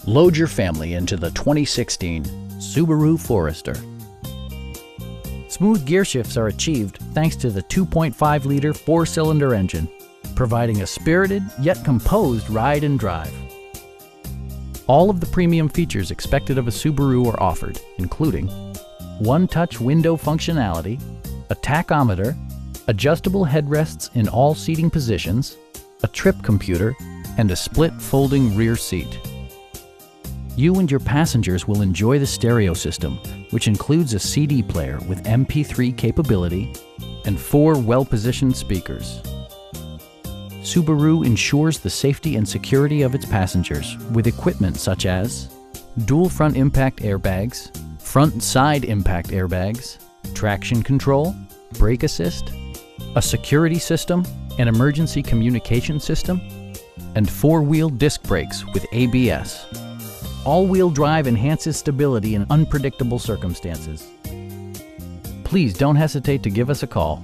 Load your family into the 2016 Subaru Forester. Smooth gear shifts are achieved thanks to the 2.5-liter four-cylinder engine, providing a spirited yet composed ride and drive. All of the premium features expected of a Subaru are offered, including one-touch window functionality, a tachometer, adjustable headrests in all seating positions, a trip computer, and a split folding rear seat. You and your passengers will enjoy the stereo system, which includes a CD player with MP3 capability and 4 well-positioned speakers. Subaru ensures the safety and security of its passengers with equipment such as dual front impact airbags, front and side impact airbags, traction control, brake assist, a security system, an emergency communication system, and 4-wheel disc brakes with ABS. All-wheel drive enhances stability in unpredictable circumstances. Please don't hesitate to give us a call.